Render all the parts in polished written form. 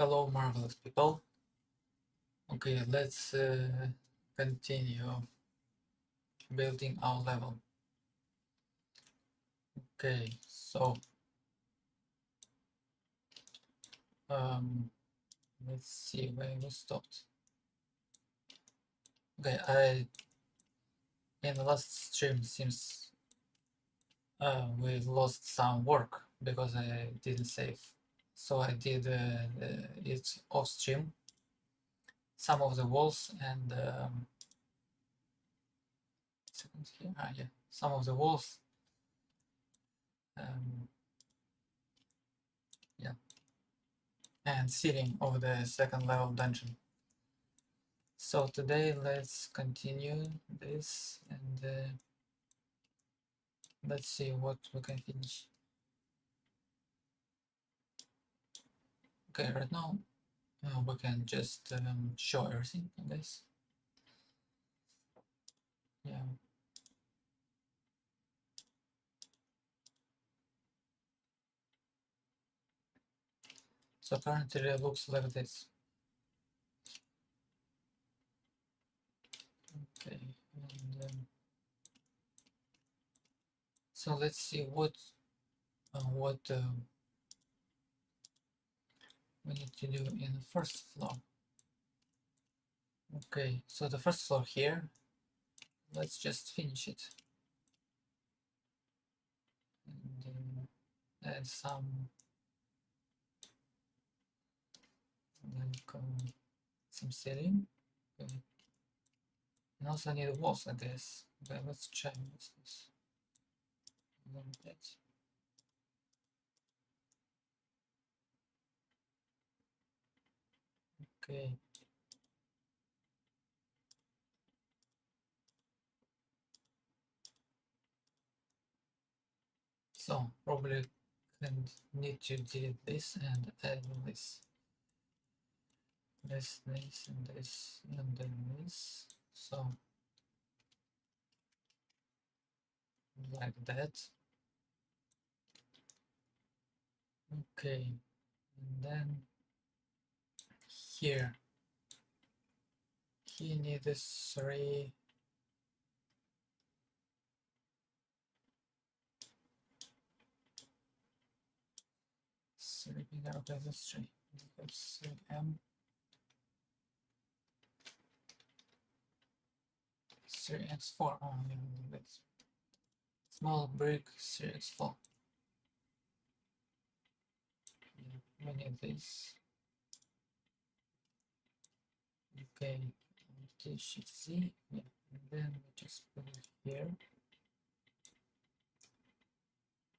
Hello, marvelous people. Okay, let's continue building our level. Okay, so let's see where we stopped. Okay, in the last stream seems we lost some work because I didn't save. So I did it off stream. Some of the walls and yeah, some of the walls. Yeah, and ceiling of the second level dungeon. So today let's continue this and let's see what we can finish. Okay, right now we can just show everything, I guess. Yeah. So currently it looks like this. Okay, and so let's see what we need to do in the first floor. Okay, so the first floor here, let's just finish it. And add some like some ceiling. Okay. And also I need walls, I guess. Okay, let's try this. Okay. So probably can need to delete this and add this. This, and this, and then this. So like that. Okay, and then here he needs three. Sleeping out of the tree. Let's 3M. 3x4. Oh, yeah, that's small brick 3x4. Yeah, we need this. Okay, Shift Z. Yeah, and then we just put it here.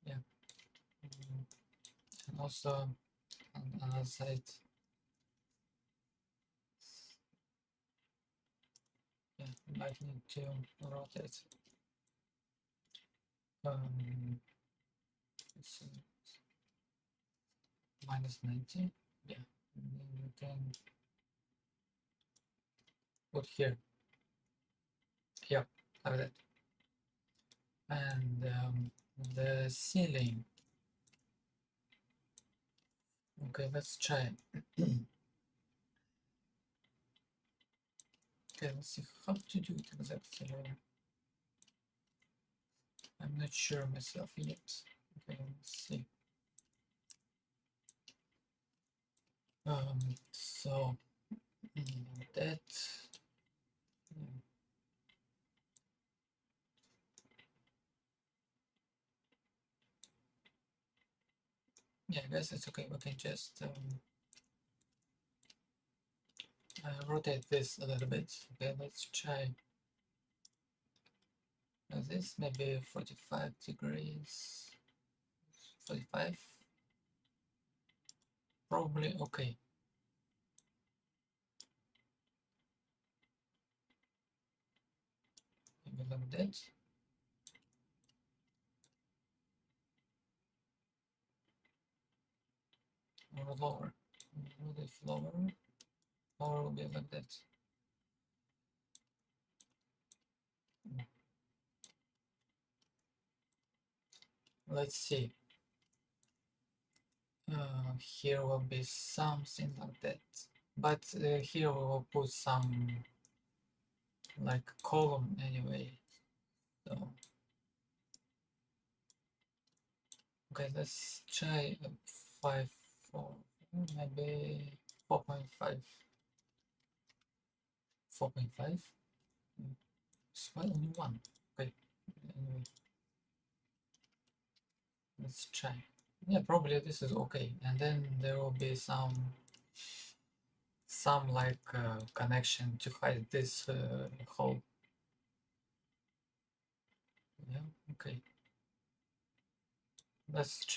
Yeah, and also on the other side. Yeah, we might need to rotate. Minus 90. Yeah, and then we can put here. Yep, like that. And the ceiling. Okay, let's try. Okay, let's see how to do it exactly. I'm not sure myself yet. Okay, let's see. So that. Yeah, I guess it's okay. We can just rotate this a little bit. Okay, let's try this. Maybe 45 degrees. 45. Probably okay. Maybe like that. Or lower. Maybe lower. Or will be like that. Let's see. here will be something like that, but here we will put some like column anyway. So okay, let's try 5, 4, maybe 4.5. 4.5. It's only one. Okay, anyway, let's try. Yeah, probably this is okay, and then there will be some like connection to hide this hole. Yeah, okay. Let's